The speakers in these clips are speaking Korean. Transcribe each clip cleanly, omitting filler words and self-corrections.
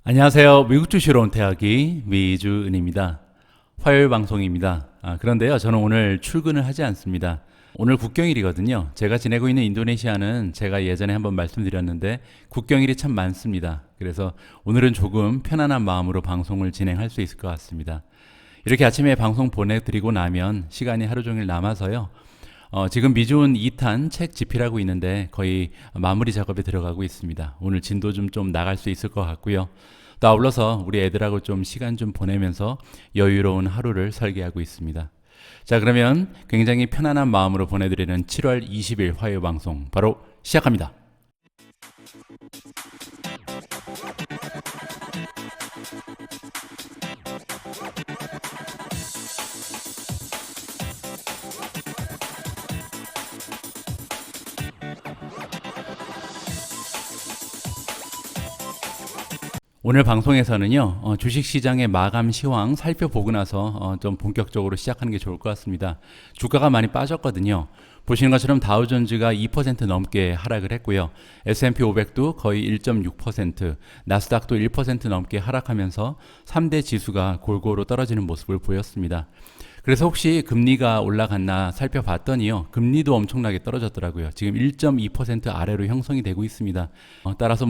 안녕하세요. 미국 주식으로 온 태학이 미주은입니다. 화요일 방송입니다. 그런데요, 저는 오늘 출근을 하지 않습니다. 오늘 국경일이거든요. 제가 지내고 있는 인도네시아는 제가 예전에 한번 말씀드렸는데 국경일이 참 많습니다. 그래서 오늘은 조금 편안한 마음으로 방송을 진행할 수 있을 것 같습니다. 이렇게 아침에 방송 보내드리고 나면 시간이 하루 종일 남아서요. 지금 미주은 2탄 책 집필하고 있는데 거의 마무리 작업에 들어가고 있습니다. 오늘 진도 좀 나갈 수 있을 것 같고요. 또 아울러서 우리 애들하고 좀 시간 좀 보내면서 여유로운 하루를 설계하고 있습니다. 자, 그러면 굉장히 편안한 마음으로 보내드리는 7월 20일 화요일 방송 바로 시작합니다. 오늘 방송에서는요, 주식시장의 마감 시황 살펴보고 나서 좀 본격적으로 시작하는 게 좋을 것 같습니다. 주가가 많이 빠졌거든요. 보시는 것처럼 다우존즈가 2% 넘게 하락을 했고요. S&P 500도 거의 1.6%, 나스닥도 1% 넘게 하락하면서 3대 지수가 골고루 떨어지는 모습을 보였습니다. 그래서 혹시 금리가 올라갔나 살펴봤더니요, 금리도 엄청나게 떨어졌더라고요. 지금 1.2% 아래로 형성이 되고 있습니다. 따라서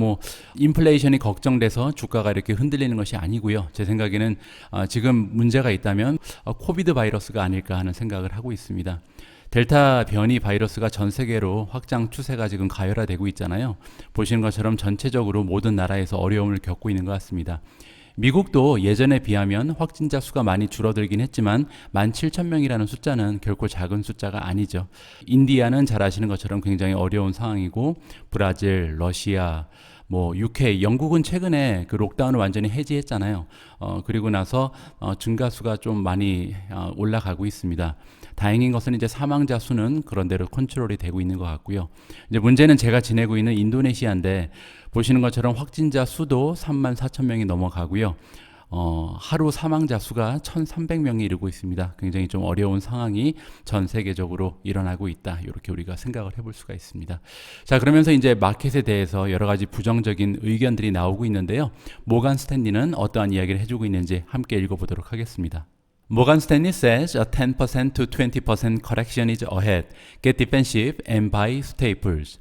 인플레이션이 걱정돼서 주가가 이렇게 흔들리는 것이 아니고요. 제 생각에는 지금 문제가 있다면 코비드 바이러스가 아닐까 하는 생각을 하고 있습니다. 델타 변이 바이러스가 전 세계로 확장 추세가 지금 가열화되고 있잖아요. 보시는 것처럼 전체적으로 모든 나라에서 어려움을 겪고 있는 것 같습니다. 미국도 예전에 비하면 확진자 수가 많이 줄어들긴 했지만 17,000명이라는 숫자는 결코 작은 숫자가 아니죠. 인디아는 잘 아시는 것처럼 굉장히 어려운 상황이고, 브라질, 러시아, UK, 영국은 최근에 그 록다운을 완전히 해지했잖아요. 그리고 나서 증가수가 좀 많이 올라가고 있습니다. 다행인 것은 이제 사망자 수는 그런대로 컨트롤이 되고 있는 것 같고요. 이제 문제는 제가 지내고 있는 인도네시아인데, 보시는 것처럼 확진자 수도 34,000명이 넘어가고요. 하루 사망자 수가 1,300명이 이르고 있습니다. 굉장히 좀 어려운 상황이 전 세계적으로 일어나고 있다. 이렇게 우리가 생각을 해볼 수가 있습니다. 자, 그러면서 이제 마켓에 대해서 여러 가지 부정적인 의견들이 나오고 있는데요. 모간 스탠리는 어떠한 이야기를 해주고 있는지 함께 읽어보도록 하겠습니다. Morgan Stanley says a 10% to 20% correction is ahead. Get defensive and buy staples.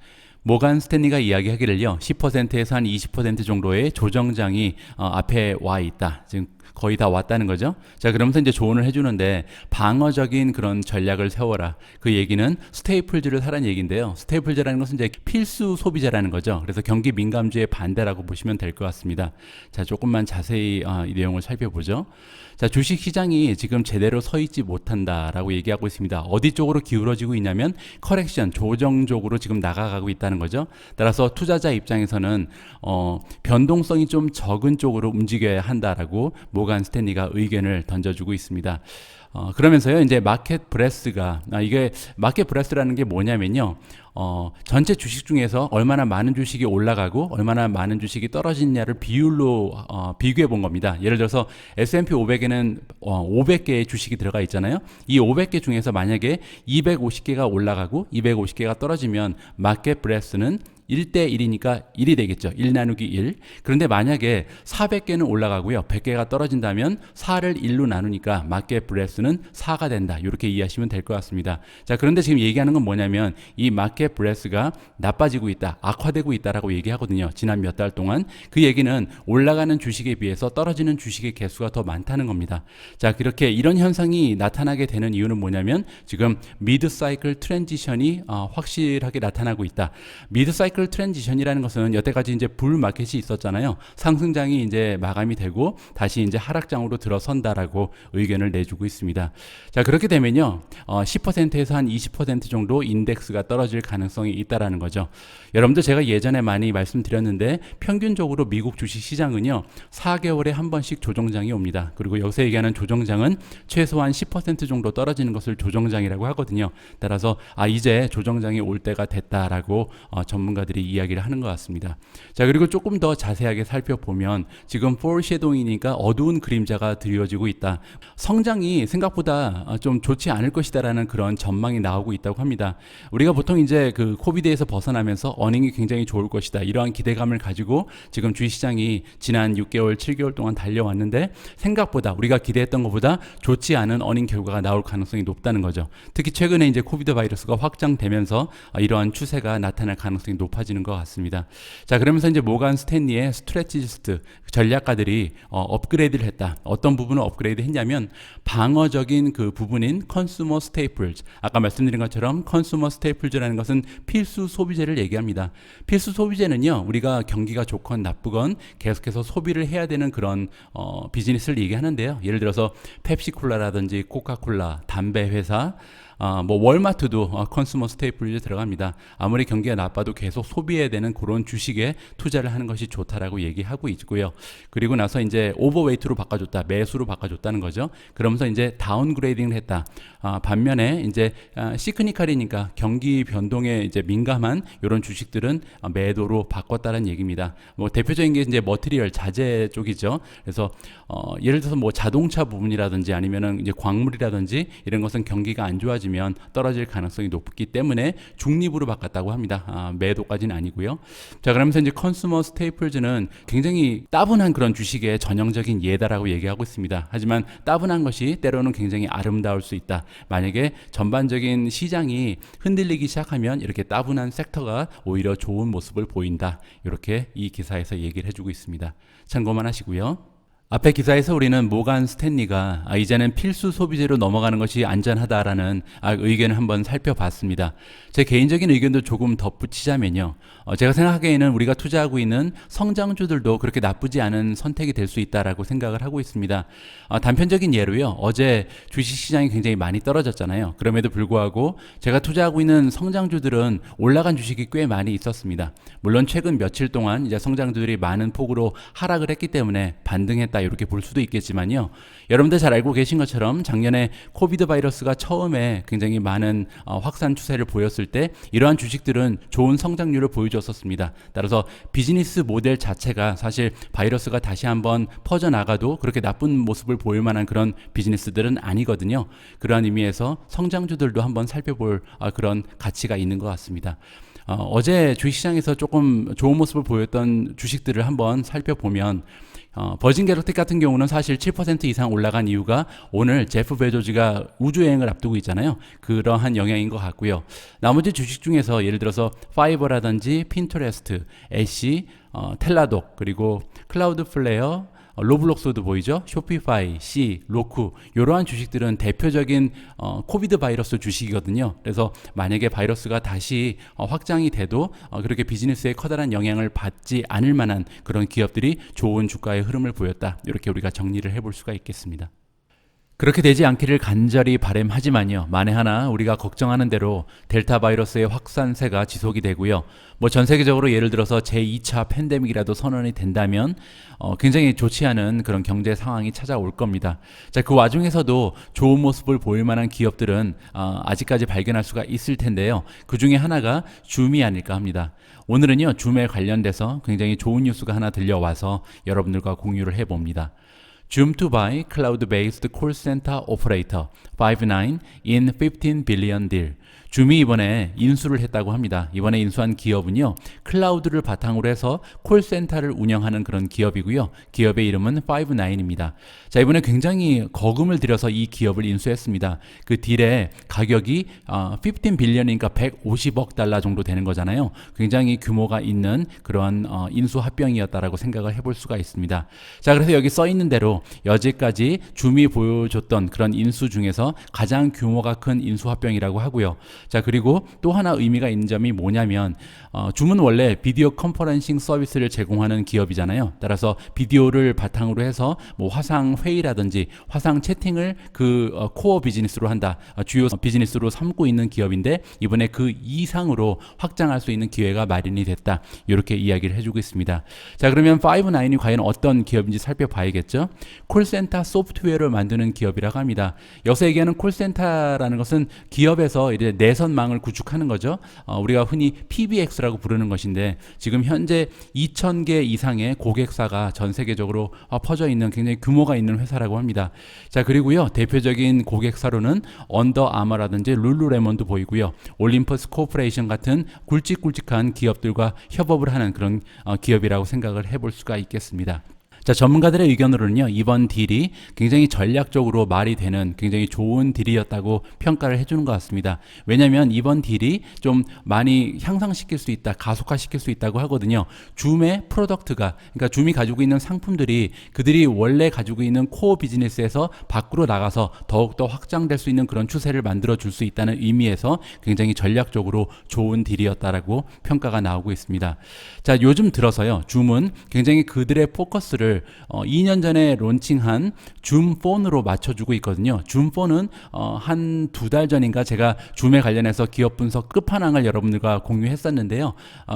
모간 스탠리가 이야기하기를요, 10%에서 한 20% 정도의 조정장이 앞에 와 있다. 지금 거의 다 왔다는 거죠. 자, 그러면서 이제 조언을 해주는데, 방어적인 그런 전략을 세워라. 그 얘기는 스테이플즈를 사라는 얘기인데요. 스테이플즈라는 것은 이제 필수 소비자라는 거죠. 그래서 경기 민감주의 반대라고 보시면 될 것 같습니다. 자, 조금만 자세히 이 내용을 살펴보죠. 자, 주식 시장이 지금 제대로 서 있지 못한다라고 얘기하고 있습니다. 어디 쪽으로 기울어지고 있냐면 커렉션, 조정 쪽으로 지금 나가가고 있다는 거죠. 따라서 투자자 입장에서는 변동성이 좀 적은 쪽으로 움직여야 한다라고 모간 스탠리가 의견을 던져주고 있습니다. 그러면서요, 이제 마켓 브레스가, 이게 마켓 브레스라는 게 뭐냐면요, 전체 주식 중에서 얼마나 많은 주식이 올라가고 얼마나 많은 주식이 떨어지냐를 비율로 비교해 본 겁니다. 예를 들어서 S&P 500에는 500개의 주식이 들어가 있잖아요. 이 500개 중에서 만약에 250개가 올라가고 250개가 떨어지면 마켓 브레스는 1대 1이니까 1이 되겠죠. 1 나누기 1. 그런데 만약에 400개는 올라가고요, 100개가 떨어진다면 4를 1로 나누니까 마켓 브레스는 4가 된다. 이렇게 이해하시면 될 것 같습니다. 자, 그런데 지금 얘기하는 건 뭐냐면 이 마켓 브레스가 나빠지고 있다, 악화되고 있다라고 얘기하거든요. 지난 몇 달 동안. 그 얘기는 올라가는 주식에 비해서 떨어지는 주식의 개수가 더 많다는 겁니다. 자, 그렇게 이런 현상이 나타나게 되는 이유는 뭐냐면 지금 미드 사이클 트랜지션이 확실하게 나타나고 있다. 미드 사이클 트랜지션이라는 것은 여태까지 이제 불 마켓이 있었잖아요. 상승장이 이제 마감이 되고 다시 이제 하락장으로 들어선다라고 의견을 내주고 있습니다. 자, 그렇게 되면요, 10%에서 한 20% 정도 인덱스가 떨어질 가능성이 있다라는 거죠. 여러분들, 제가 예전에 많이 말씀드렸는데 평균적으로 미국 주식 시장은요, 4개월에 한 번씩 조정장이 옵니다. 그리고 여기서 얘기하는 조정장은 최소한 10% 정도 떨어지는 것을 조정장이라고 하거든요. 따라서 이제 조정장이 올 때가 됐다라고 전문가 전문가들이 이야기를 하는 것 같습니다. 자, 그리고 조금 더 자세하게 살펴보면 지금 포르쉐도잉이니까 어두운 그림자가 드리워지고 있다. 성장이 생각보다 좀 좋지 않을 것이다라는 그런 전망이 나오고 있다고 합니다. 우리가 보통 이제 그 코비드에서 벗어나면서 어닝이 굉장히 좋을 것이다, 이러한 기대감을 가지고 지금 주식시장이 지난 6개월, 7개월 동안 달려왔는데 생각보다 우리가 기대했던 것보다 좋지 않은 어닝 결과가 나올 가능성이 높다는 거죠. 특히 최근에 이제 코비드 바이러스가 확장되면서 이러한 추세가 나타날 가능성이 높아지는 것 같습니다. 자, 그러면서 이제 모간 스탠리의 스트레티지스트 전략가들이 업그레이드를 했다. 어떤 부분을 업그레이드 했냐면 방어적인 그 부분인 컨슈머 스테이플즈, 아까 말씀드린 것처럼 컨슈머 스테이플즈라는 것은 필수 소비재를 얘기합니다. 필수 소비재는요, 우리가 경기가 좋건 나쁘건 계속해서 소비를 해야 되는 그런 비즈니스를 얘기하는데요. 예를 들어서 펩시콜라라든지 코카콜라, 담배 회사, 뭐 월마트도 컨슈머 스테이플에 들어갑니다. 아무리 경기가 나빠도 계속 소비해야 되는 그런 주식에 투자를 하는 것이 좋다라고 얘기하고 있고요. 그리고 나서 이제 오버웨이트로 바꿔줬다, 매수로 바꿔줬다는 거죠. 그러면서 이제 다운그레이딩을 했다. 반면에 이제 시크니컬이니까 경기 변동에 이제 민감한 이런 주식들은 매도로 바꿨다는 얘기입니다. 뭐 대표적인 게 이제 머티리얼 자재 쪽이죠. 그래서 예를 들어서 뭐 자동차 부분이라든지 아니면은 이제 광물이라든지 이런 것은 경기가 안 좋아지 면 떨어질 가능성이 높기 때문에 중립으로 바꿨다고 합니다. 매도까지는 아니고요. 자, 그러면서 이제 컨슈머 스테이플즈는 굉장히 따분한 그런 주식의 전형적인 예다라고 얘기하고 있습니다. 하지만 따분한 것이 때로는 굉장히 아름다울 수 있다. 만약에 전반적인 시장이 흔들리기 시작하면 이렇게 따분한 섹터가 오히려 좋은 모습을 보인다. 이렇게 이 기사에서 얘기를 해주고 있습니다. 참고만 하시고요. 앞에 기사에서 우리는 모간 스탠리가 이제는 필수 소비재로 넘어가는 것이 안전하다라는 의견을 한번 살펴봤습니다. 제 개인적인 의견도 조금 덧붙이자면요. 제가 생각하기에는 우리가 투자하고 있는 성장주들도 그렇게 나쁘지 않은 선택이 될 수 있다라고 생각을 하고 있습니다. 단편적인 예로요. 어제 주식시장이 굉장히 많이 떨어졌잖아요. 그럼에도 불구하고 제가 투자하고 있는 성장주들은 올라간 주식이 꽤 많이 있었습니다. 물론 최근 며칠 동안 이제 성장주들이 많은 폭으로 하락을 했기 때문에 반등했다, 이렇게 볼 수도 있겠지만요. 여러분들 잘 알고 계신 것처럼 작년에 코비드 바이러스가 처음에 굉장히 많은 확산 추세를 보였을 때 이러한 주식들은 좋은 성장률을 보여줬었습니다. 따라서 비즈니스 모델 자체가 사실 바이러스가 다시 한번 퍼져나가도 그렇게 나쁜 모습을 보일 만한 그런 비즈니스들은 아니거든요. 그러한 의미에서 성장주들도 한번 살펴볼 그런 가치가 있는 것 같습니다. 어제 주식시장에서 조금 좋은 모습을 보였던 주식들을 한번 살펴보면 버진 갤럭틱 같은 경우는 사실 7% 이상 올라간 이유가 오늘 제프 베조즈가 우주여행을 앞두고 있잖아요. 그러한 영향인 것 같고요. 나머지 주식 중에서 예를 들어서 파이버라든지 핀터레스트, 애쉬, 텔라독, 그리고 클라우드 플레어, 로블록스도 보이죠? 쇼피파이, C, 로쿠, 이러한 주식들은 대표적인 코비드 바이러스 주식이거든요. 그래서 만약에 바이러스가 다시 확장이 돼도 그렇게 비즈니스에 커다란 영향을 받지 않을 만한 그런 기업들이 좋은 주가의 흐름을 보였다. 이렇게 우리가 정리를 해볼 수가 있겠습니다. 그렇게 되지 않기를 간절히 바람하지만요. 만에 하나 우리가 걱정하는 대로 델타 바이러스의 확산세가 지속이 되고요. 뭐 전 세계적으로 예를 들어서 제2차 팬데믹이라도 선언이 된다면 굉장히 좋지 않은 그런 경제 상황이 찾아올 겁니다. 자, 그 와중에서도 좋은 모습을 보일 만한 기업들은 아직까지 발견할 수가 있을 텐데요. 그 중에 하나가 줌이 아닐까 합니다. 오늘은요, 줌에 관련돼서 굉장히 좋은 뉴스가 하나 들려와서 여러분들과 공유를 해봅니다. Zoom to buy cloud-based call center operator Five9 in 15 billion deal. 줌이 이번에 인수를 했다고 합니다. 이번에 인수한 기업은요, 클라우드를 바탕으로 해서 콜센터를 운영하는 그런 기업이고요. 기업의 이름은 Five9입니다. 자, 이번에 굉장히 거금을 들여서 이 기업을 인수했습니다. 그 딜의 가격이 15 빌리언이니까 150억 달러 정도 되는 거잖아요. 굉장히 규모가 있는 그러한 인수 합병이었다라고 생각을 해볼 수가 있습니다. 자, 그래서 여기 써 있는 대로 여지까지 줌이 보여줬던 그런 인수 중에서 가장 규모가 큰 인수 합병이라고 하고요. 자, 그리고 또 하나 의미가 있는 점이 뭐냐면 줌은 원래 비디오 컨퍼런싱 서비스를 제공하는 기업이잖아요. 따라서 비디오를 바탕으로 해서 뭐 화상 회의라든지 화상 채팅을 그 코어 비즈니스로 한다, 주요 비즈니스로 삼고 있는 기업인데 이번에 그 이상으로 확장할 수 있는 기회가 마련이 됐다, 이렇게 이야기를 해주고 있습니다. 자, 그러면 Five9이 과연 어떤 기업인지 살펴봐야겠죠. 콜센터 소프트웨어를 만드는 기업이라고 합니다. 여기서 얘기하는 콜센터라는 것은 기업에서 이제 내선망을 구축하는 거죠. 우리가 흔히 PBX라고 부르는 것인데 지금 현재 2,000개 이상의 고객사가 전 세계적으로 퍼져 있는 굉장히 규모가 있는 회사라고 합니다. 자, 그리고요, 대표적인 고객사로는 언더 아머라든지 룰루레몬도 보이고요, 올림퍼스 코퍼레이션 같은 굵직굵직한 기업들과 협업을 하는 그런 기업이라고 생각을 해볼 수가 있겠습니다. 자, 전문가들의 의견으로는요, 이번 딜이 굉장히 전략적으로 말이 되는 굉장히 좋은 딜이었다고 평가를 해주는 것 같습니다. 왜냐하면 이번 딜이 좀 많이 향상시킬 수 있다, 가속화시킬 수 있다고 하거든요. 줌의 프로덕트가, 그러니까 줌이 가지고 있는 상품들이 그들이 원래 가지고 있는 코어 비즈니스에서 밖으로 나가서 더욱더 확장될 수 있는 그런 추세를 만들어 줄 수 있다는 의미에서 굉장히 전략적으로 좋은 딜이었다라고 평가가 나오고 있습니다. 자, 요즘 들어서요, 줌은 굉장히 그들의 포커스를 2년 전에 론칭한 줌 폰으로 맞춰주고 있거든요. 줌 폰은 한 2달 전인가 제가 줌에 관련해서 기업 분석 끝판왕을 여러분들과 공유했었는데요.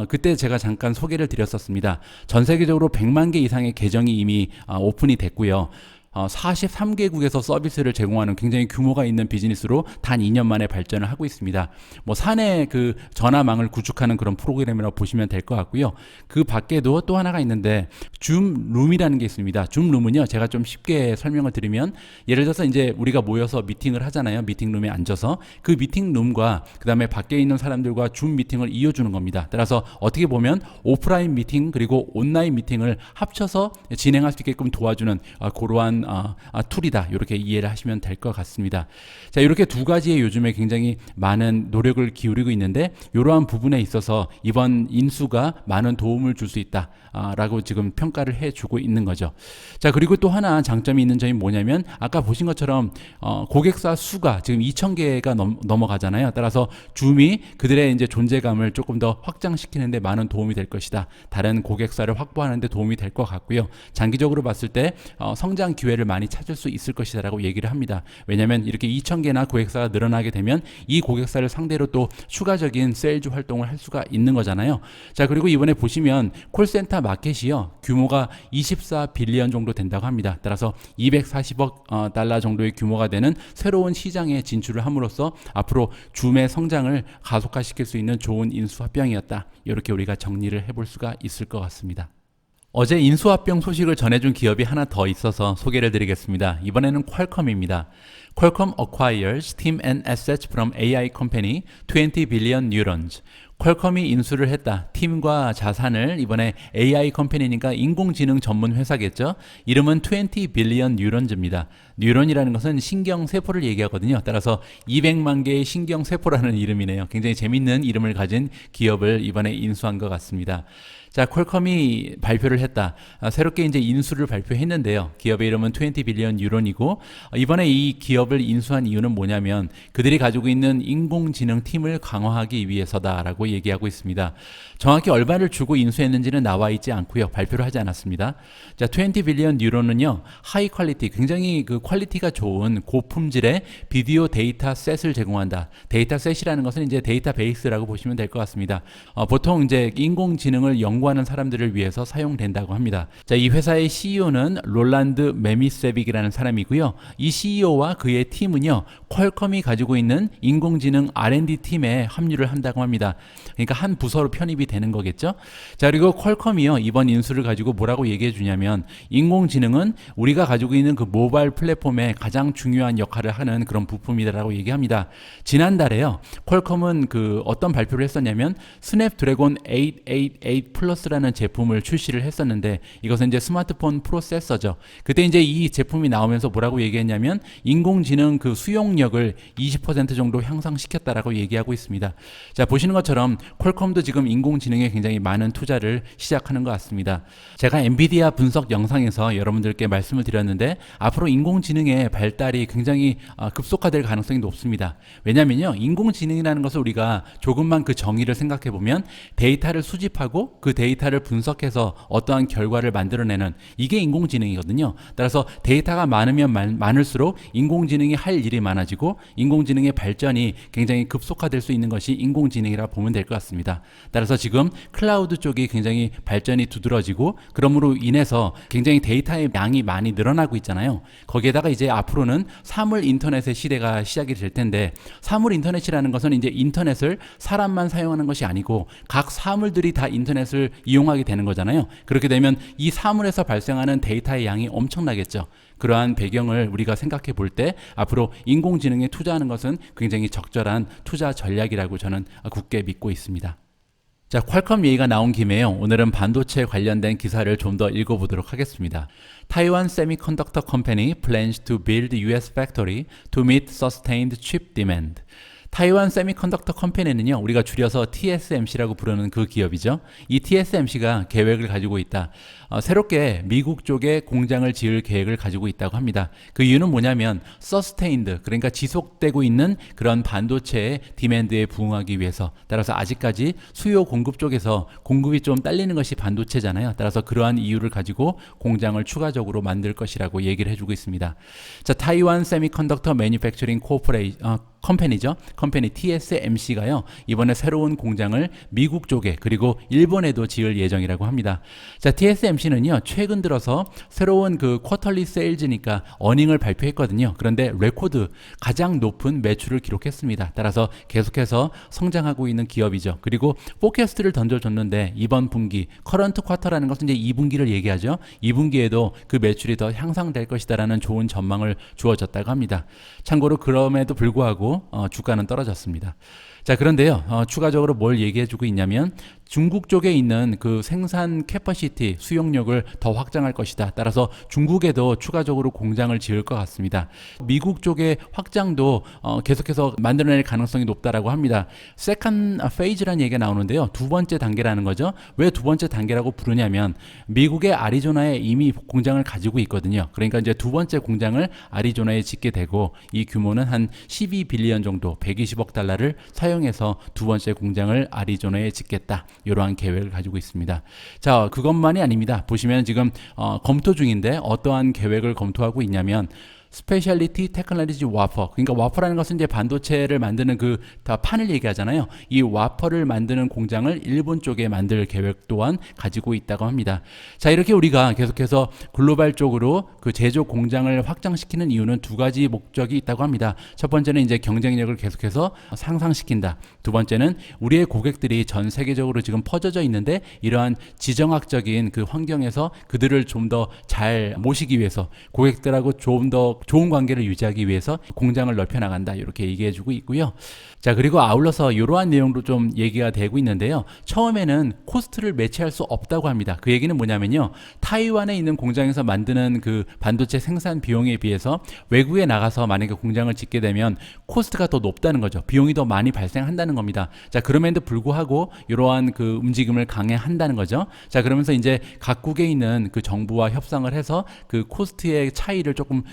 그때 제가 잠깐 소개를 드렸었습니다. 전 세계적으로 100만 개 이상의 계정이 이미 오픈이 됐고요. 43개국에서 서비스를 제공하는 굉장히 규모가 있는 비즈니스로 단 2년 만에 발전을 하고 있습니다. 뭐 사내 그 전화망을 구축하는 그런 프로그램이라고 보시면 될 것 같고요. 그 밖에도 또 하나가 있는데 줌룸이라는 게 있습니다. 줌룸은요, 제가 좀 쉽게 설명을 드리면, 예를 들어서 이제 우리가 모여서 미팅을 하잖아요. 미팅룸에 앉아서 그 미팅룸과 그 다음에 밖에 있는 사람들과 줌 미팅을 이어주는 겁니다. 따라서 어떻게 보면 오프라인 미팅 그리고 온라인 미팅을 합쳐서 진행할 수 있게끔 도와주는 그러한 툴이다, 이렇게 이해를 하시면 될 것 같습니다. 자, 이렇게 두 가지의 요즘에 굉장히 많은 노력을 기울이고 있는데, 이러한 부분에 있어서 이번 인수가 많은 도움을 줄 수 있다 라고 지금 평가를 해주고 있는 거죠. 자, 그리고 또 하나 장점이 있는 점이 뭐냐면, 아까 보신 것처럼 고객사 수가 지금 2,000개가 넘어가잖아요. 따라서 줌이 그들의 이제 존재감을 조금 더 확장시키는데 많은 도움이 될 것이다. 다른 고객사를 확보하는 데 도움이 될 것 같고요. 장기적으로 봤을 때 성장 기회를 많이 찾을 수 있을 것이다라고 얘기를 합니다. 왜냐하면 이렇게 2,000개나 고객사가 늘어나게 되면 이 고객사를 상대로 또 추가적인 세일즈 활동을 할 수가 있는 거잖아요. 자, 그리고 이번에 보시면 콜센터 마켓이요, 규모가 24빌리언 정도 된다고 합니다. 따라서 240억 달러 정도의 규모가 되는 새로운 시장에 진출을 함으로써 앞으로 줌의 성장을 가속화시킬 수 있는 좋은 인수합병이었다, 이렇게 우리가 정리를 해볼 수가 있을 것 같습니다. 어제 인수합병 소식을 전해준 기업이 하나 더 있어서 소개를 드리겠습니다. 이번에는 퀄컴입니다. Qualcomm acquires team and assets from AI company 20 billion neurons. 퀄컴이 인수를 했다. 팀과 자산을, 이번에 AI 컴퍼니니까 인공지능 전문 회사겠죠. 이름은 20 빌리언 뉴런즈입니다. 뉴런이라는 것은 신경세포를 얘기하거든요. 따라서 200만 개의 신경세포라는 이름이네요. 굉장히 재밌는 이름을 가진 기업을 이번에 인수한 것 같습니다. 자, 퀄컴이 발표를 했다. 새롭게 이제 인수를 발표했는데요. 기업의 이름은 20 빌리언 뉴런이고, 이번에 이 기업을 인수한 이유는 뭐냐면 그들이 가지고 있는 인공지능 팀을 강화하기 위해서다라고 얘기하고 있습니다. 정확히 얼마를 주고 인수했는지는 나와 있지 않고요. 발표를 하지 않았습니다. 자, 20 빌리언 뉴런은요, 하이 퀄리티, 굉장히 그 퀄리티가 좋은 고품질의 비디오 데이터 셋을 제공한다. 데이터 셋이라는 것은 이제 데이터베이스라고 보시면 될 것 같습니다. 보통 이제 인공지능을 연구하는 사람들을 위해서 사용된다고 합니다. 자, 이 회사의 CEO는 롤란드 메미세빅이라는 사람이고요. 이 CEO와 그의 팀은요, 퀄컴이 가지고 있는 인공지능 R&D 팀에 합류를 한다고 합니다. 그러니까 한 부서로 편입이 되는 거겠죠. 자, 그리고 퀄컴이요, 이번 인수를 가지고 뭐라고 얘기해 주냐면, 인공지능은 우리가 가지고 있는 그 모바일 플랫폼에 가장 중요한 역할을 하는 그런 부품이다라고 얘기합니다. 지난달에요, 퀄컴은 그 어떤 발표를 했었냐면 스냅드래곤 888 플러스라는 제품을 출시를 했었는데, 이것은 이제 스마트폰 프로세서죠. 그때 이제 이 제품이 나오면서 뭐라고 얘기했냐면 인공지능 그 수용력을 20% 정도 향상시켰다라고 얘기하고 있습니다. 자, 보시는 것처럼 퀄컴도 지금 인공지능에 굉장히 많은 투자를 시작하는 것 같습니다. 제가 엔비디아 분석 영상에서 여러분들께 말씀을 드렸는데, 앞으로 인공지능의 발달이 굉장히 급속화될 가능성이 높습니다. 왜냐면요, 인공지능이라는 것을 우리가 조금만 그 정의를 생각해 보면 데이터를 수집하고 그 데이터를 분석해서 어떠한 결과를 만들어내는, 이게 인공지능이거든요. 따라서 데이터가 많으면 많을수록 인공지능이 할 일이 많아지고 인공지능의 발전이 굉장히 급속화될 수 있는 것이 인공지능이라 보면 될 것 같습니다. 따라서 지금 클라우드 쪽이 굉장히 발전이 두드러지고 그러므로 인해서 굉장히 데이터의 양이 많이 늘어나고 있잖아요. 거기에다가 이제 앞으로는 사물 인터넷의 시대가 시작이 될 텐데 사물 인터넷이라는 것은 이제 인터넷을 사람만 사용하는 것이 아니고 각 사물들이 다 인터넷을 이용하게 되는 거잖아요. 그렇게 되면 이 사물에서 발생하는 데이터의 양이 엄청나겠죠. 그러한 배경을 우리가 생각해 볼 때 앞으로 인공지능에 투자하는 것은 굉장히 적절한 투자 전략이라고 저는 굳게 믿고 있습니다. 자, 퀄컴 얘기가 나온 김에요. 오늘은 반도체 관련된 기사를 좀 더 읽어보도록 하겠습니다. Taiwan Semiconductor Company plans to build US factory to meet sustained chip demand. 타이완 세미컨덕터 컴퍼니는요, 우리가 줄여서 TSMC라고 부르는 그 기업이죠. 이 TSMC가 계획을 가지고 있다. 새롭게 미국 쪽에 공장을 지을 계획을 가지고 있다고 합니다. 그 이유는 뭐냐면 sustained, 그러니까 지속되고 있는 그런 반도체의 디맨드에 부응하기 위해서. 따라서 아직까지 수요 공급 쪽에서 공급이 좀 딸리는 것이 반도체잖아요. 따라서 그러한 이유를 가지고 공장을 추가적으로 만들 것이라고 얘기를 해주고 있습니다. 자, 타이완 세미컨덕터 매니팩처링 컴퍼니죠. 컴퍼니 TSMC가요, 이번에 새로운 공장을 미국 쪽에 그리고 일본에도 지을 예정이라고 합니다. 자, TSMC는요, 최근 들어서 새로운 그 쿼터리 세일즈니까 어닝을 발표했거든요. 그런데 레코드 가장 높은 매출을 기록했습니다. 따라서 계속해서 성장하고 있는 기업이죠. 그리고 포캐스트를 던져줬는데 이번 분기, 커런트 쿼터라는 것은 이제 2분기를 얘기하죠. 2분기에도 그 매출이 더 향상될 것이다라는 좋은 전망을 주어졌다고 합니다. 참고로 그럼에도 불구하고 주가는 떨어졌습니다. 자, 그런데요, 추가적으로 뭘 얘기해주고 있냐면 중국 쪽에 있는 그 생산 캐퍼시티, 수용력을 더 확장할 것이다. 따라서 중국에도 추가적으로 공장을 지을 것 같습니다. 미국 쪽의 확장도 계속해서 만들어낼 가능성이 높다라고 합니다. 세컨드 페이즈라는 얘기가 나오는데요. 두 번째 단계라는 거죠. 왜 두 번째 단계라고 부르냐면 미국의 아리조나에 이미 공장을 가지고 있거든요. 그러니까 이제 두 번째 공장을 아리조나에 짓게 되고 이 규모는 한 12빌리언 정도, 120억 달러를 사용해서 두 번째 공장을 아리조나에 짓겠다. 이러한 계획을 가지고 있습니다. 자, 그것만이 아닙니다. 보시면 지금 검토 중인데 어떠한 계획을 검토하고 있냐면 스페셜리티 테크놀로지 와퍼, 그러니까 와퍼라는 것은 이제 반도체를 만드는 그 다 판을 얘기하잖아요. 이 와퍼를 만드는 공장을 일본 쪽에 만들 계획 또한 가지고 있다고 합니다. 자, 이렇게 우리가 계속해서 글로벌 쪽으로 그 제조 공장을 확장시키는 이유는 두 가지 목적이 있다고 합니다. 첫 번째는 이제 경쟁력을 계속해서 상상시킨다. 두 번째는 우리의 고객들이 전 세계적으로 지금 퍼져져 있는데 이러한 지정학적인 그 환경에서 그들을 좀 더 잘 모시기 위해서 고객들하고 좀 더 좋은 관계를 유지하기 위해서 공장을 넓혀 나간다. 이렇게 얘기해 주고 있고요. 자, 그리고 아울러서 이러한 내용도 좀 얘기가 되고 있는데요. 처음에는 코스트를 매치할 수 없다고 합니다. 그 얘기는 뭐냐면요. 타이완에 있는 공장에서 만드는 그 반도체 생산 비용에 비해서 외국에 나가서 만약에 공장을 짓게 되면 코스트가 더 높다는 거죠. 비용이 더 많이 발생한다는 겁니다. 자, 그럼에도 불구하고 이러한 그 움직임을 강행한다는 거죠. 자, 그러면서 이제 각국에 있는 그 정부와 협상을 해서 그 코스트의 차이를 조금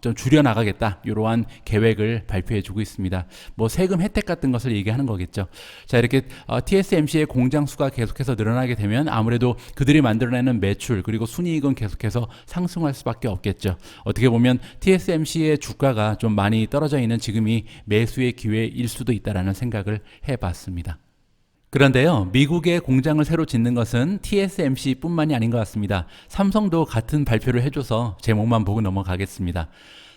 좀 줄여 나가겠다. 이러한 계획을 발표해 주고 있습니다. 뭐 세금 혜택 같은 것을 얘기하는 거겠죠. 자, 이렇게 TSMC의 공장 수가 계속해서 늘어나게 되면 아무래도 그들이 만들어내는 매출 그리고 순이익은 계속해서 상승할 수밖에 없겠죠. 어떻게 보면 TSMC의 주가가 좀 많이 떨어져 있는 지금이 매수의 기회일 수도 있다라는 생각을 해봤습니다. 그런데요, 미국의 공장을 새로 짓는 것은 TSMC뿐만이 아닌 것 같습니다. 삼성도 같은 발표를 해줘서 제목만 보고 넘어가겠습니다.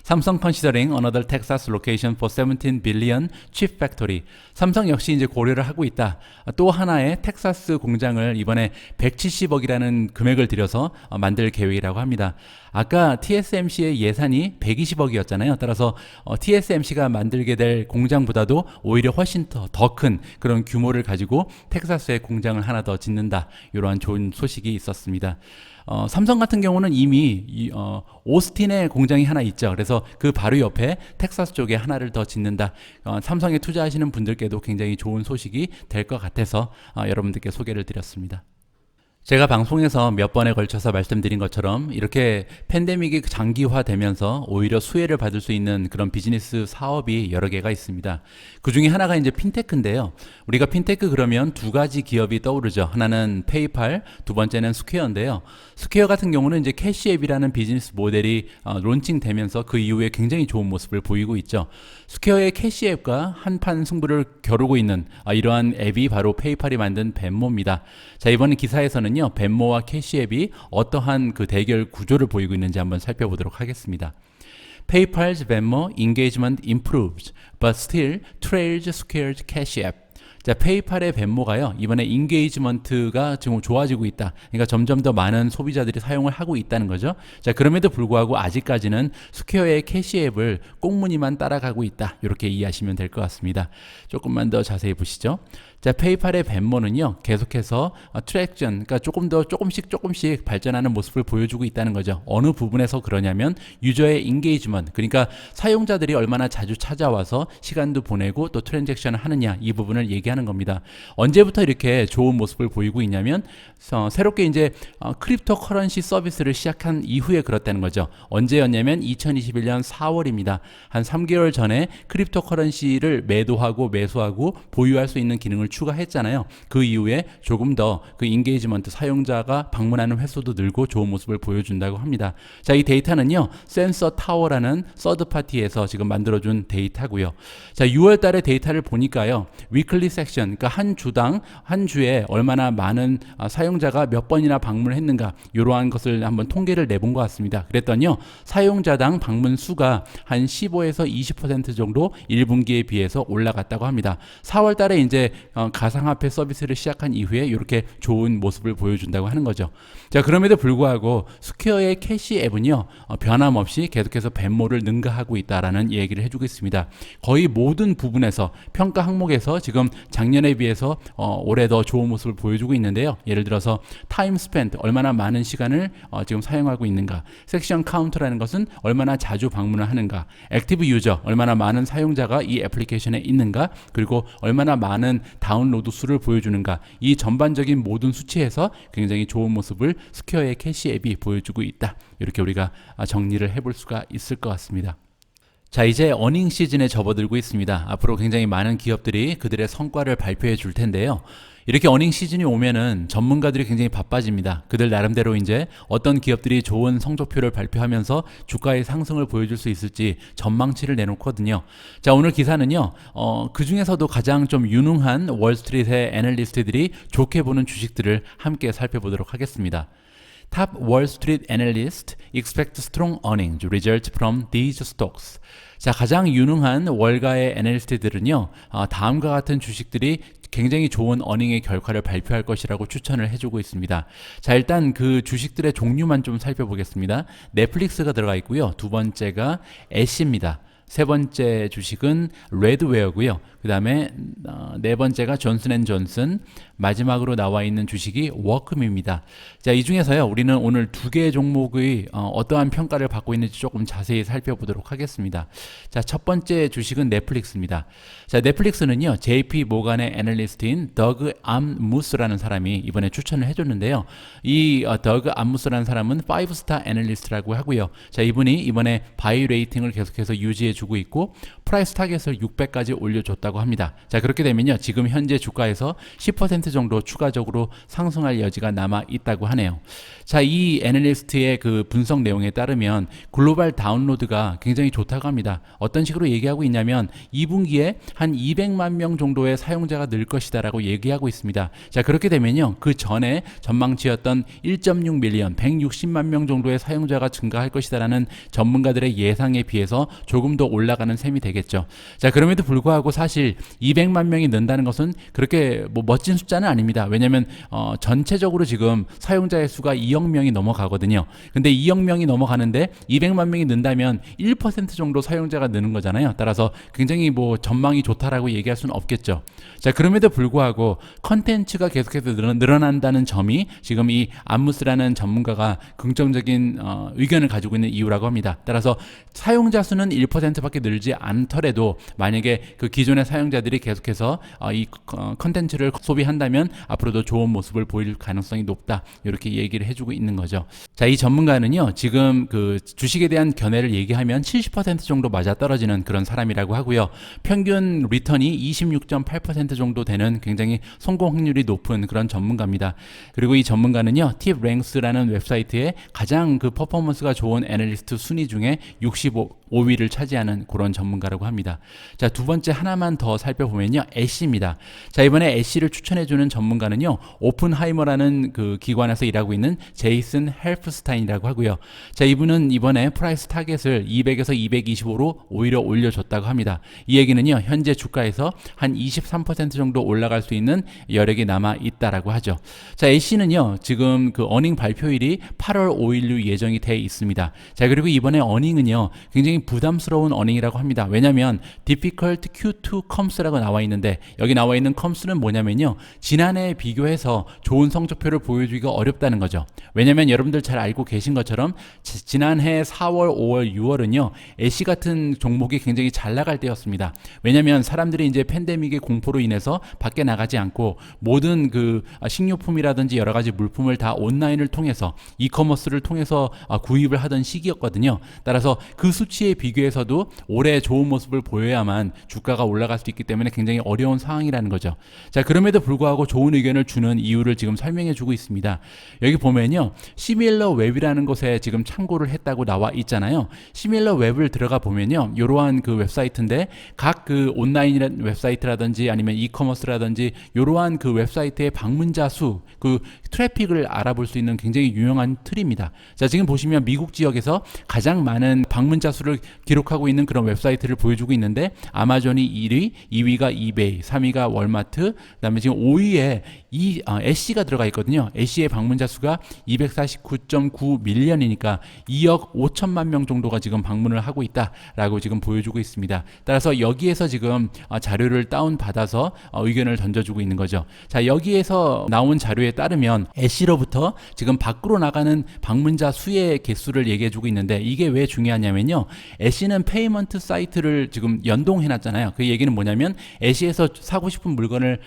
삼성 considering another Texas location for 17 billion chip factory. 삼성 역시 이제 고려를 하고 있다. 또 하나의 텍사스 공장을 이번에 170억이라는 금액을 들여서 만들 계획이라고 합니다. 아까 TSMC의 예산이 120억이었잖아요. 따라서 TSMC가 만들게 될 공장보다도 오히려 훨씬 더 큰 그런 규모를 가지고 텍사스에 공장을 하나 더 짓는다. 이러한 좋은 소식이 있었습니다. 삼성 같은 경우는 이미 오스틴에 공장이 하나 있죠. 그래서 그 바로 옆에 텍사스 쪽에 하나를 더 짓는다. 삼성에 투자하시는 분들께도 굉장히 좋은 소식이 될 것 같아서 여러분들께 소개를 드렸습니다. 제가 방송에서 몇 번에 걸쳐서 말씀드린 것처럼 이렇게 팬데믹이 장기화되면서 오히려 수혜를 받을 수 있는 그런 비즈니스 사업이 여러 개가 있습니다. 그 중에 하나가 이제 핀테크인데요. 우리가 핀테크 그러면 두 가지 기업이 떠오르죠. 하나는 페이팔, 두 번째는 스퀘어인데요. 스퀘어 같은 경우는 이제 캐시앱이라는 비즈니스 모델이 론칭되면서 그 이후에 굉장히 좋은 모습을 보이고 있죠. 스퀘어의 캐시앱과 한판 승부를 겨루고 있는 이러한 앱이 바로 페이팔이 만든 벤모입니다. 자, 이번 기사에서는요, 벤모와 캐시앱이 어떠한 그 대결 구조를 보이고 있는지 한번 살펴보도록 하겠습니다. PayPal's Venmo engagement improves, but still trails Square's Cash App. 자, 페이팔의 벤모가요, 이번에 인게이지먼트가 지금 좋아지고 있다. 그러니까 점점 더 많은 소비자들이 사용을 하고 있다는 거죠. 자, 그럼에도 불구하고 아직까지는 스퀘어의 캐시앱을 꽁무니만 따라가고 있다. 이렇게 이해하시면 될 것 같습니다. 조금만 더 자세히 보시죠. 자, 페이팔의 벤모는요, 계속해서 트랙션, 그러니까 조금씩 발전하는 모습을 보여주고 있다는 거죠. 어느 부분에서 그러냐면 유저의 인게이지먼트, 그러니까 사용자들이 얼마나 자주 찾아와서 시간도 보내고 또 트랜잭션을 하느냐, 이 부분을 얘기하는 겁니다. 언제부터 이렇게 좋은 모습을 보이고 있냐면 새롭게 이제 크립토 커런시 서비스를 시작한 이후에 그렇다는 거죠. 언제였냐면 2021년 4월입니다. 한 3개월 전에 크립토 커런시를 매도하고 매수하고 보유할 수 있는 기능을 추가했잖아요. 그 이후에 조금 더 그 인게이지먼트, 사용자가 방문하는 횟수도 늘고 좋은 모습을 보여준다고 합니다. 자, 이 데이터는요, 센서 타워라는 서드 파티에서 지금 만들어준 데이터고요. 자, 6월 달에 데이터를 보니까요, 위클리 섹션, 그러니까 한 주당 한 주에 얼마나 많은 사용자가 몇 번이나 방문을 했는가, 이러한 것을 한번 통계를 내본 것 같습니다. 그랬더니요, 사용자당 방문 수가 한 15에서 20% 정도 1분기에 비해서 올라갔다고 합니다. 4월 달에 이제 가상화폐 서비스를 시작한 이후에 이렇게 좋은 모습을 보여준다고 하는 거죠. 자, 그럼에도 불구하고 스퀘어의 캐시 앱은요, 변함없이 계속해서 벤모를 능가하고 있다라는 얘기를 해주고 있습니다. 거의 모든 부분에서 평가 항목에서 지금 작년에 비해서 올해 더 좋은 모습을 보여주고 있는데요. 예를 들어서 타임 스펜드, 얼마나 많은 시간을 지금 사용하고 있는가, 섹션 카운트라는 것은 얼마나 자주 방문을 하는가, 액티브 유저, 얼마나 많은 사용자가 이 애플리케이션에 있는가, 그리고 얼마나 많은 다운로드 수를 보여주는가, 이 전반적인 모든 수치에서 굉장히 좋은 모습을 스퀘어의 캐시 앱이 보여주고 있다. 이렇게 우리가 정리를 해볼 수가 있을 것 같습니다. 자, 이제 어닝 시즌에 접어들고 있습니다. 앞으로 굉장히 많은 기업들이 그들의 성과를 발표해 줄 텐데요. 이렇게 어닝 시즌이 오면은 전문가들이 굉장히 바빠집니다. 그들 나름대로 이제 어떤 기업들이 좋은 성적표를 발표하면서 주가의 상승을 보여줄 수 있을지 전망치를 내놓거든요. 자, 오늘 기사는요, 그 중에서도 가장 좀 유능한 월스트리트의 애널리스트들이 좋게 보는 주식들을 함께 살펴보도록 하겠습니다. Top Wall Street analysts expect strong earnings result from these stocks. 자, 가장 유능한 월가의 애널리스트들은요, 다음과 같은 주식들이 굉장히 좋은 어닝의 결과를 발표할 것이라고 추천을 해주고 있습니다. 자, 일단 그 주식들의 종류만 좀 살펴보겠습니다. 넷플릭스가 들어가 있고요. 두 번째가 애쉬입니다. 세 번째 주식은 레드웨어고요. 그 다음에 네 번째가 존슨앤존슨, 마지막으로 나와 있는 주식이 워크미입니다. 자, 이 중에서요, 우리는 오늘 두 개의 종목의 어떠한 평가를 받고 있는지 조금 자세히 살펴보도록 하겠습니다. 자, 첫 번째 주식은 넷플릭스입니다. 자, 넷플릭스는요, JP 모간의 애널리스트인 더그 암무스라는 사람이 이번에 추천을 해줬는데요. 이 더그 암무스라는 사람은 5스타 애널리스트라고 하고요. 자, 이분이 이번에 바이 레이팅을 계속해서 유지해주고 있고 프라이스 타겟을 600까지 올려줬다고 합니다. 자, 그렇게 되면요, 지금 현재 주가에서 10% 정도 추가적으로 상승할 여지가 남아 있다고 하네요. 자, 이 애널리스트의 그 분석 내용에 따르면 글로벌 다운로드가 굉장히 좋다고 합니다. 어떤 식으로 얘기하고 있냐면 2분기에 한 200만 명 정도의 사용자가 늘 것이다라고 얘기하고 있습니다. 자, 그렇게 되면요, 그 전에 전망치였던 1.6 밀리언, 160만 명 정도의 사용자가 증가할 것이다라는 전문가들의 예상에 비해서 조금 더 올라가는 셈이 되겠죠. 자, 그럼에도 불구하고 사실 200만 명이 는다는 것은 그렇게 뭐 멋진 숫자는 아닙니다. 왜냐하면 전체적으로 지금 사용자의 수가 2억 명이 넘어가거든요. 근데 2억 명이 넘어가는데 200만 명이 는다면 1% 정도 사용자가 느는 거잖아요. 따라서 굉장히 뭐 전망이 좋다라고 얘기할 수는 없겠죠. 자, 그럼에도 불구하고 컨텐츠가 계속해서 늘어난다는 점이 지금 이 암무스라는 전문가가 긍정적인 의견을 가지고 있는 이유라고 합니다. 따라서 사용자 수는 1%밖에 늘지 않더라도 만약에 그 기존의 사용자들이 계속해서 이 컨텐츠를 소비한다면 앞으로도 좋은 모습을 보일 가능성이 높다. 이렇게 얘기를 해주고 있는 거죠. 자, 이 전문가는요, 지금 그 주식에 대한 견해를 얘기하면 70% 정도 맞아 떨어지는 그런 사람이라고 하고요. 평균 리턴이 26.8% 정도 되는 굉장히 성공 확률이 높은 그런 전문가입니다. 그리고 이 전문가는요, 팁랭스라는 웹사이트에 가장 그 퍼포먼스가 좋은 애널리스트 순위 중에 65위를 차지하는 그런 전문가라고 합니다. 자, 두 번째 하나만 더 살펴보면요, 애쉬입니다. 자, 이번에 애쉬를 추천해주는 전문가는요, 오픈하이머라는 그 기관에서 일하고 있는 제이슨 헬프스타인이라고 하고요. 자, 이분은 이번에 프라이스 타겟을 200에서 225로 오히려 올려줬다고 합니다. 이 얘기는요, 현재 주가에서 한 23% 정도 올라갈 수 있는 여력이 남아 있다라고 하죠. 자, 애쉬는요, 지금 그 어닝 발표일이 8월 5일로 예정이 돼 있습니다. 자, 그리고 이번에 어닝은요, 굉장히 부담스러운 어닝이라고 합니다. 왜냐하면 difficult Q2 coms라고 나와 있는데, 여기 나와 있는 coms는 뭐냐면요, 지난해에 비교해서 좋은 성적표를 보여주기가 어렵다는 거죠. 왜냐하면 여러분들 잘 알고 계신 것처럼 지난해 4월, 5월, 6월은요, 애쉬 같은 종목이 굉장히 잘 나갈 때였습니다. 왜냐하면 사람들이 이제 팬데믹의 공포로 인해서 밖에 나가지 않고 모든 그 식료품이라든지 여러 가지 물품을 다 온라인을 통해서 이커머스를 통해서 구입을 하던 시기였거든요. 따라서 그 수치에 비교해서도 올해 좋은 모습을 보여야만 주가가 올라갈 수 있기 때문에 굉장히 어려운 상황이라는 거죠. 자, 그럼에도 불구하고 좋은 의견을 주는 이유를 지금 설명해 주고 있습니다. 여기 보면요, 시밀러 웹이라는 곳에 지금 참고를 했다고 나와 있잖아요. 시밀러 웹을 들어가 보면요, 이러한 그 웹사이트인데 각 그 온라인 웹사이트라든지 아니면 이커머스라든지 이러한 그 웹사이트의 방문자 수, 그 트래픽을 알아볼 수 있는 굉장히 유용한 툴입니다. 자, 지금 보시면 미국 지역에서 가장 많은 방문자 수를 기록하고 있는 그런 웹사이트를 보여주고 있는데, 아마존이 1위, 2위가 이베이, 3위가 월마트, 그다음에 지금 5위에 애쉬가 들어가 있거든요. 애쉬의 방문자 수가 249.9 밀리언이니까 2억 5천만 명 정도가 지금 방문을 하고 있다라고 지금 보여주고 있습니다. 따라서 여기에서 지금 자료를 다운받아서 의견을 던져주고 있는 거죠. 자, 여기에서 나온 자료에 따르면 애쉬로부터 지금 밖으로 나가는 방문자 수의 개수를 얘기해주고 있는데, 이게 왜 중요하냐면요, 애쉬는 페이먼트 사이트를 지금 연동해놨잖아요. 그 얘기는 뭐냐면 애쉬에서 사고 싶은 물건을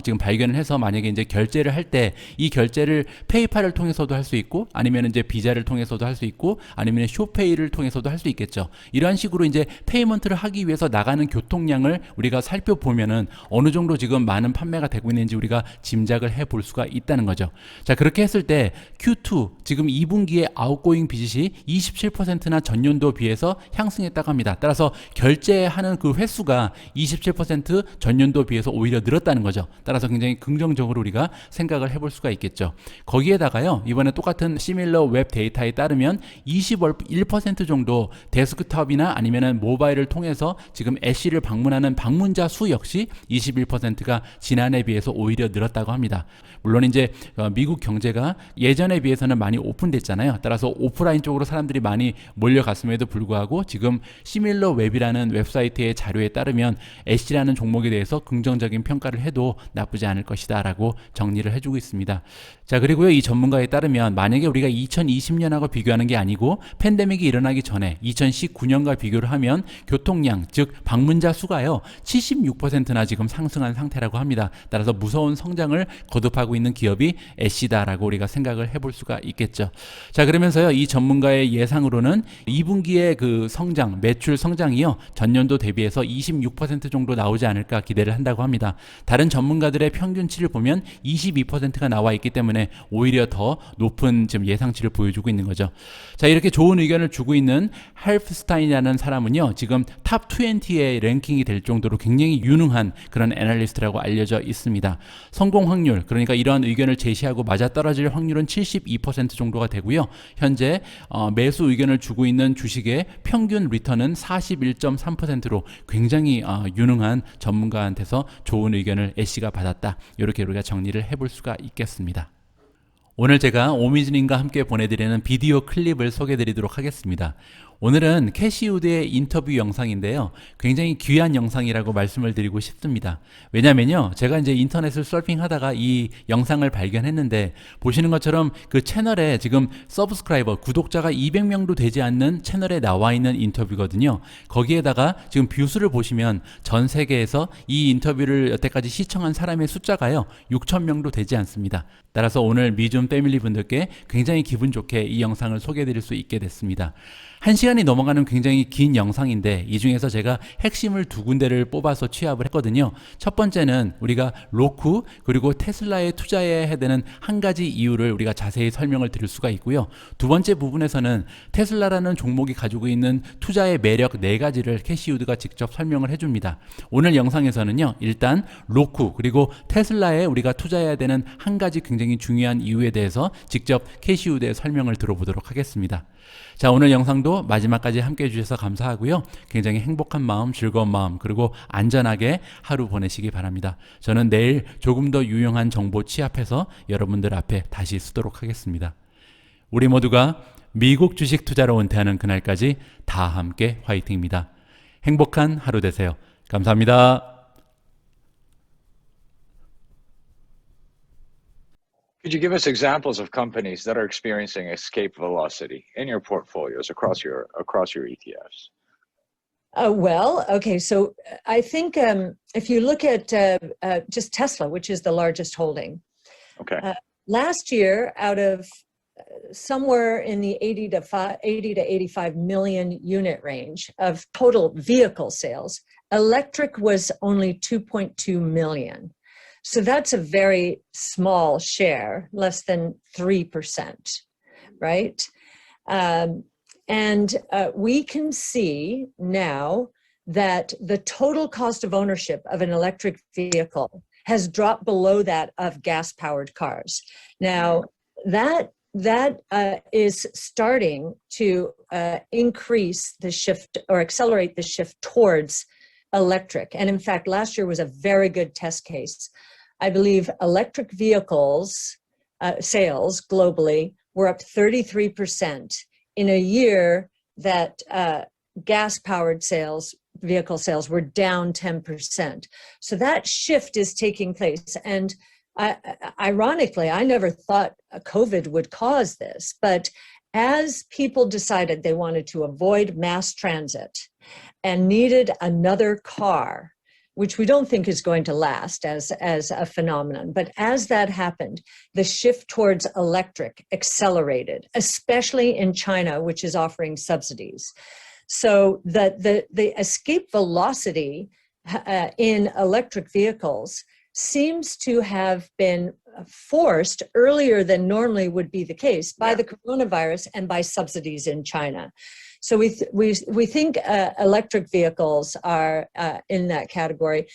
지금 발견을 해서 만약에 이제 결제를 할 때 이 결제를 페이팔을 통해서도 할 수 있고, 아니면 이제 비자를 통해서도 할 수 있고, 아니면 쇼페이를 통해서도 할 수 있겠죠. 이러한 식으로 이제 페이먼트를 하기 위해서 나가는 교통량을 우리가 살펴보면은 어느 정도 지금 많은 판매가 되고 있는지 우리가 짐작을 해볼 수가 있다는 거죠. 자, 그렇게 했을 때 Q2 지금 2분기에 아웃고잉 비짓이 27%나 전년도 비해서 향상했다고 합니다. 따라서 결제하는 그 횟수가 27% 전년도 비해서 오히려 늘었다는 거죠. 따라서 굉장히 긍정적으로 우리가 생각을 해볼 수가 있겠죠. 거기에다가요, 이번에 똑같은 시밀러 웹 데이터에 따르면 21% 정도 데스크톱이나 아니면은 모바일을 통해서 지금 애쉬를 방문하는 방문자 수 역시 21%가 지난해 비해서 오히려 늘었다고 합니다. 물론 이제 미국 경제가 예전에 비해서는 많이 오픈됐잖아요. 따라서 오프라인 쪽으로 사람들이 많이 몰려갔음에도 불구하고 지금 시밀러 웹이라는 웹사이트의 자료에 따르면 애쉬라는 종목에 대해서 긍정적인 평가를 해도 나쁘지 않을 것이다 라고 정리를 해주고 있습니다. 자, 그리고요, 이 전문가에 따르면 만약에 우리가 2020년하고 비교하는 게 아니고 팬데믹이 일어나기 전에 2019년과 비교를 하면 교통량, 즉 방문자 수가요 76%나 지금 상승한 상태라고 합니다. 따라서 무서운 성장을 거듭하고 있는 기업이 애쉬다라고 우리가 생각을 해볼 수가 있겠죠. 자, 그러면서요, 이 전문가의 예상으로는 2분기의 그 성장, 매출 성장이요 전년도 대비해서 26% 정도 나오지 않을까 기대를 한다고 합니다. 다른 전문가들의 평균치를 보면 22%가 나와 있기 때문에 오히려 더 높은 지금 예상치를 보여주고 있는 거죠. 자, 이렇게 좋은 의견을 주고 있는 헬프스타인이라는 사람은요, 지금 탑 20에 랭킹이 될 정도로 굉장히 유능한 그런 애널리스트라고 알려져 있습니다. 성공 확률, 그러니까 이러한 의견을 제시하고 맞아떨어질 확률은 72% 정도가 되고요. 현재 매수 의견을 주고 있는 주식의 평균 리턴은 41.3%로 굉장히 유능한 전문가한테서 좋은 의견을 애쉬가 받았다. 이렇게 우리가 정리를 해볼 수가 있겠습니다. 오늘 제가 오미진님과 함께 보내드리는 비디오 클립을 소개해드리도록 하겠습니다. 오늘은 캐시 우드의 인터뷰 영상인데요. 굉장히 귀한 영상이라고 말씀을 드리고 싶습니다. 왜냐면요. 제가 이제 인터넷을 서핑하다가 이 영상을 발견했는데 보시는 것처럼 그 채널에 지금 서브스크라이버, 구독자가 200명도 되지 않는 채널에 나와 있는 인터뷰거든요. 거기에다가 지금 뷰수를 보시면 전 세계에서 이 인터뷰를 여태까지 시청한 사람의 숫자가요. 6,000명도 되지 않습니다. 따라서 오늘 미준 패밀리 분들께 굉장히 기분 좋게 이 영상을 소개해 드릴 수 있게 됐습니다. 1시간이 넘어가는 굉장히 긴 영상인데 이 중에서 제가 핵심을 두 군데를 뽑아서 취합을 했거든요. 첫 번째는 우리가 로쿠 그리고 테슬라에 투자해야 되는 한 가지 이유를 우리가 자세히 설명을 드릴 수가 있고요. 두 번째 부분에서는 테슬라라는 종목이 가지고 있는 투자의 매력 네 가지를 캐시 우드가 직접 설명을 해줍니다. 오늘 영상에서는요. 일단 로쿠 그리고 테슬라에 우리가 투자해야 되는 한 가지 굉장히 중요한 이유에 대해서 직접 캐시 우드의 설명을 들어보도록 하겠습니다. 자, 오늘 영상도 마지막까지 함께 해주셔서 감사하고요. 굉장히 행복한 마음, 즐거운 마음, 그리고 안전하게 하루 보내시기 바랍니다. 저는 내일 조금 더 유용한 정보 취합해서 여러분들 앞에 다시 쓰도록 하겠습니다. 우리 모두가 미국 주식 투자로 은퇴하는 그날까지 다 함께 화이팅입니다. 행복한 하루 되세요. 감사합니다. Could you give us examples of companies that are experiencing escape velocity in your portfolios across your ETFs? Okay. So I think if you look at just Tesla, which is the largest holding, Okay. last year out of somewhere in the 80 to 85 million unit range of total vehicle sales, electric was only 2.2 million. So that's a very small share, less than 3%, right? And we can see now that the total cost of ownership of an electric vehicle has dropped below that of gas-powered cars. Now, that is starting to increase the shift or accelerate the shift towards electric. And in fact, last year was a very good test case. I believe electric vehicles sales globally were up 33% in a year that gas-powered vehicle sales were down 10%. So that shift is taking place. And ironically, I never thought COVID would cause this, but as people decided they wanted to avoid mass transit and needed another car, which we don't think is going to last as a phenomenon. But as that happened, the shift towards electric accelerated, especially in China, which is offering subsidies. So the escape velocity in electric vehicles seems to have been forced earlier than normally would be the case by the coronavirus and by subsidies in China. So we think electric vehicles are in that category.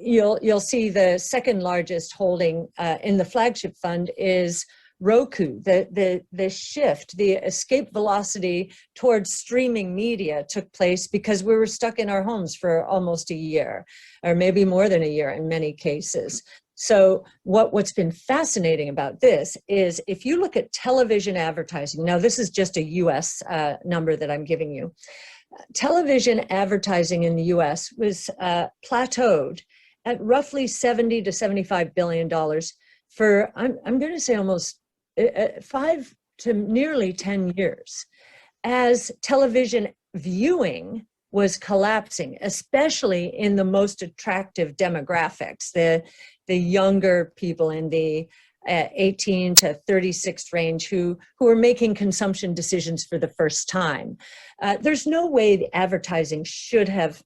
You'll see the second largest holding in the flagship fund is Roku. The shift, the escape velocity towards streaming media took place because we were stuck in our homes for almost a year, or maybe more than a year in many cases. So what's been fascinating about this is if you look at television advertising, now this is just a US number that I'm giving you. Television advertising in the US was plateaued at roughly $70 to $75 billion for, I'm going to say almost 5 to nearly 10 years, as television viewing was collapsing, especially in the most attractive demographics, the younger people in the 18 to 36 range who are making consumption decisions for the first time. There's no way the advertising should have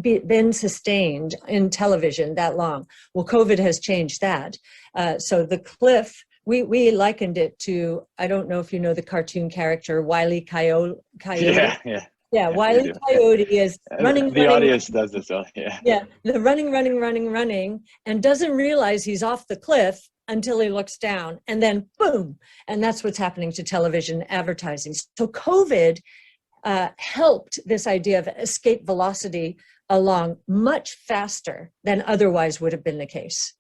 been sustained in television that long. Well, COVID has changed that. So the cliff, we likened it to, I don't know if you know the cartoon character Wile E. Coyote. Yeah, Wile E. Coyote is running. The audience does this all, yeah. Yeah, the running, and doesn't realize he's off the cliff until he looks down, and then boom, and that's what's happening to television advertising. So COVID helped this idea of escape velocity along much faster than otherwise would have been the case.